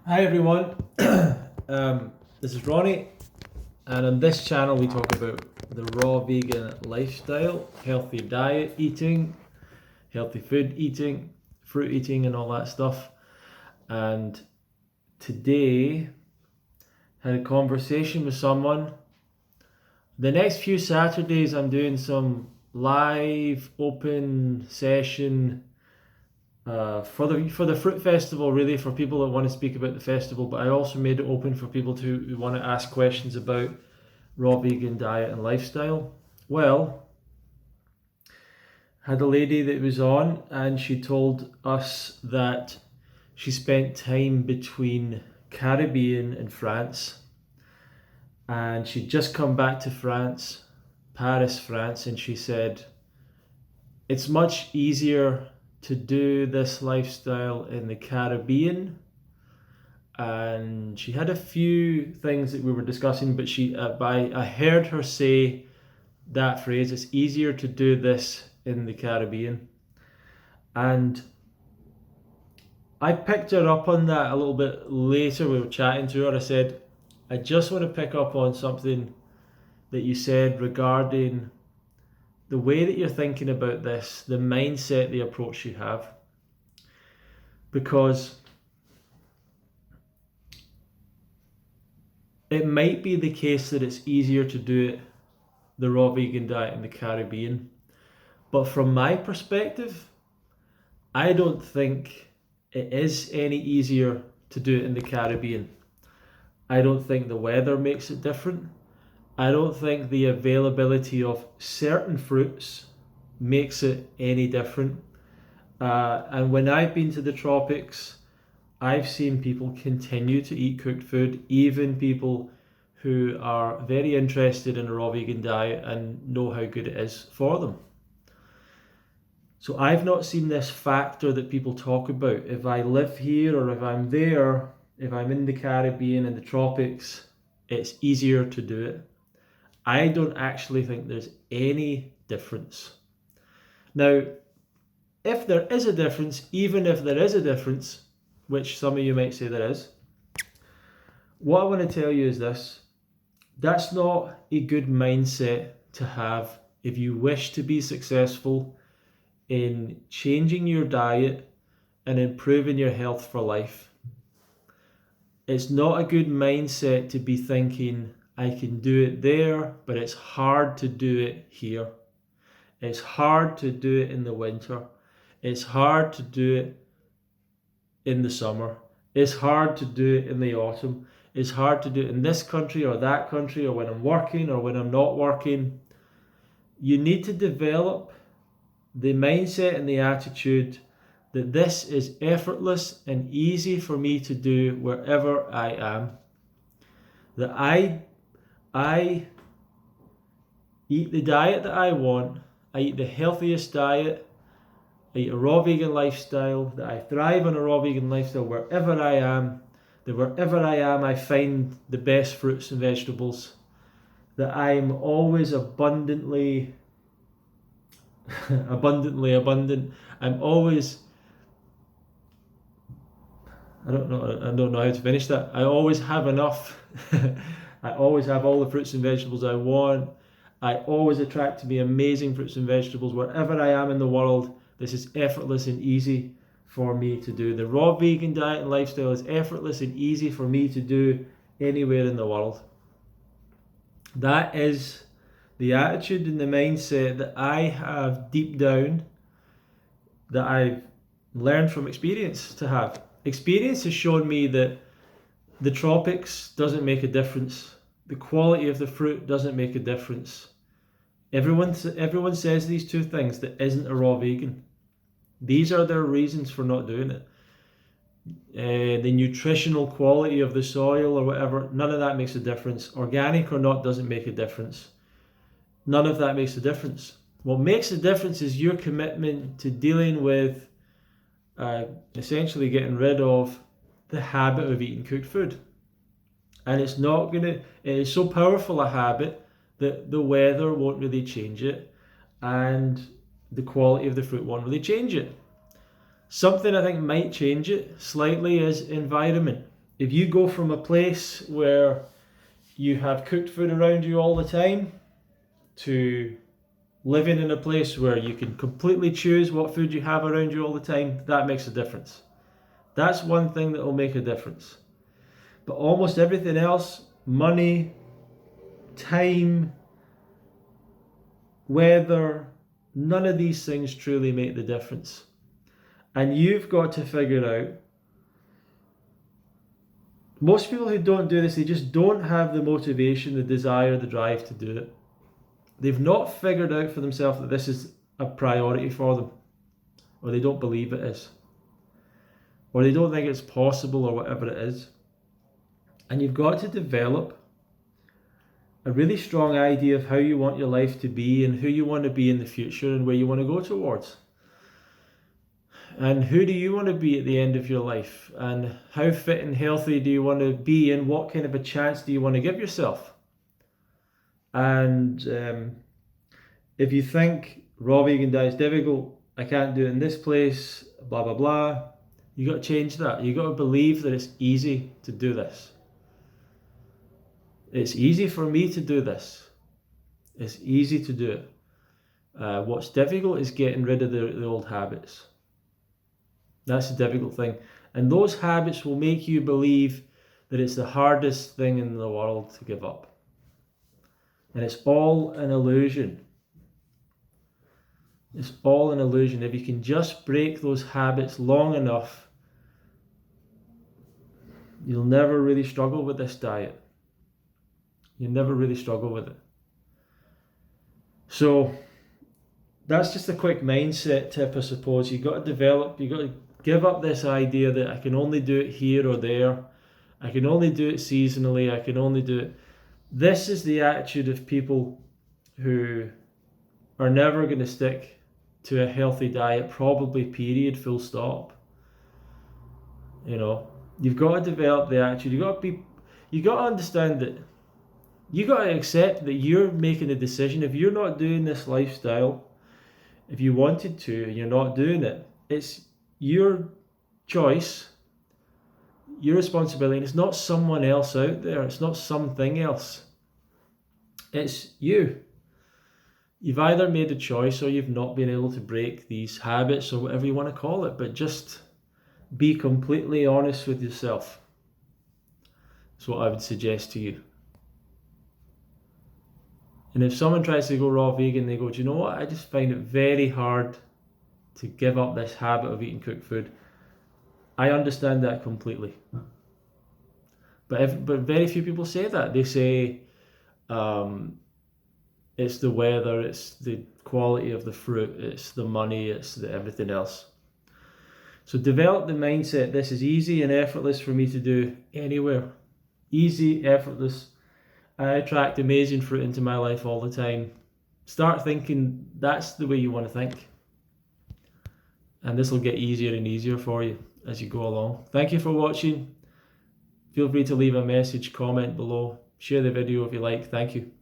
Hi everyone, this is Ronnie, and on this channel we talk about the raw vegan lifestyle, healthy diet eating, healthy food eating, fruit eating and all that stuff. And today had a conversation with someone. The next few Saturdays I'm doing some live open session for the fruit festival, really, for people that want to speak about the festival. But I also made it open for people who want to ask questions about raw vegan diet and lifestyle. Well, had a lady that was on, and she told us that she spent time between Caribbean and France, and she'd just come back to France, Paris, France, and she said it's much easier to do this lifestyle in the Caribbean. And she had a few things that we were discussing, but I heard her say that phrase, it's easier to do this in the Caribbean. And I picked her up on that a little bit later. We were chatting to her. I said, I just want to pick up on something that you said regarding the way that you're thinking about this, the mindset, the approach you have. Because it might be the case that it's easier to do it, the raw vegan diet in the Caribbean. But from my perspective, I don't think it is any easier to do it in the Caribbean. I don't think the weather makes it different. I don't think the availability of certain fruits makes it any different. And when I've been to the tropics, I've seen people continue to eat cooked food, even people who are very interested in a raw vegan diet and know how good it is for them. So I've not seen this factor that people talk about. If I live here or if I'm there, if I'm in the Caribbean and the tropics, it's easier to do it. I don't actually think there's any difference. Now, if there is a difference, even if there is a difference, which some of you might say there is, what I want to tell you is this: that's not a good mindset to have if you wish to be successful in changing your diet and improving your health for life. It's not a good mindset to be thinking, I can do it there, but it's hard to do it here. It's hard to do it in the winter. It's hard to do it in the summer. It's hard to do it in the autumn. It's hard to do it in this country or that country, or when I'm working or when I'm not working. You need to develop the mindset and the attitude that this is effortless and easy for me to do wherever I am. That I eat the diet that I want. I eat the healthiest diet. I eat a raw vegan lifestyle. That I thrive on a raw vegan lifestyle wherever I am. That wherever I am, I find the best fruits and vegetables. That I'm always abundantly abundant. I'm always, I don't know how to finish that. I always have enough. I always have all the fruits and vegetables I want. I always attract to me amazing fruits and vegetables wherever I am in the world. This is effortless and easy for me to do. The raw vegan diet and lifestyle is effortless and easy for me to do anywhere in the world. That is the attitude and the mindset that I have deep down, that I've learned from experience to have. Experience has shown me that the tropics doesn't make a difference. The quality of the fruit doesn't make a difference. Everyone says these two things that isn't a raw vegan. These are their reasons for not doing it. The nutritional quality of the soil or whatever, none of that makes a difference. Organic or not doesn't make a difference. None of that makes a difference. What makes a difference is your commitment to dealing with essentially getting rid of the habit of eating cooked food. And it is so powerful a habit that the weather won't really change it, and the quality of the fruit won't really change it. Something I think might change it slightly is environment. if you go from a place where you have cooked food around you all the time to living in a place where you can completely choose what food you have around you all the time, that makes a difference. That's one thing that will make a difference. But almost everything else, money, time, weather, none of these things truly make the difference. And you've got to figure out, most people who don't do this, they just don't have the motivation, the desire, the drive to do it. They've not figured out for themselves that this is a priority for them, or they don't believe it is, or they don't think it's possible, or whatever it is. And you've got to develop a really strong idea of how you want your life to be and who you want to be in the future and where you want to go towards. And who do you want to be at the end of your life? And how fit and healthy do you want to be? And what kind of a chance do you want to give yourself? And if you think raw vegan diet is difficult, I can't do it in this place, blah, blah, blah, you got to change that. You got to believe that it's easy to do this. It's easy for me to do this. It's easy to do it. What's difficult is getting rid of the old habits. That's the difficult thing. And those habits will make you believe that it's the hardest thing in the world to give up. And it's all an illusion. It's all an illusion. If you can just break those habits long enough, you'll never really struggle with this diet. You never really struggle with it. So that's just a quick mindset tip, I suppose. You've got to develop, you've got to give up this idea that I can only do it here or there. I can only do it seasonally. I can only do it. This is the attitude of people who are never going to stick to a healthy diet, probably, period, full stop. You know, you've got to develop the attitude. You've got to understand that you got to accept that you're making a decision. If you're not doing this lifestyle, if you wanted to and you're not doing it, it's your choice, your responsibility. And it's not someone else out there. It's not something else. It's you. You've either made a choice or you've not been able to break these habits or whatever you want to call it. But just be completely honest with yourself. That's what I would suggest to you. And if someone tries to go raw vegan, they go, do you know what? I just find it very hard to give up this habit of eating cooked food. I understand that completely. But very few people say that. They say it's the weather, it's the quality of the fruit, it's the money, it's the everything else. So develop the mindset, this is easy and effortless for me to do anywhere. Easy, effortless. I attract amazing fruit into my life all the time. Start thinking that's the way you want to think. And this will get easier and easier for you as you go along. Thank you for watching. Feel free to leave a message, comment below. Share the video if you like. Thank you.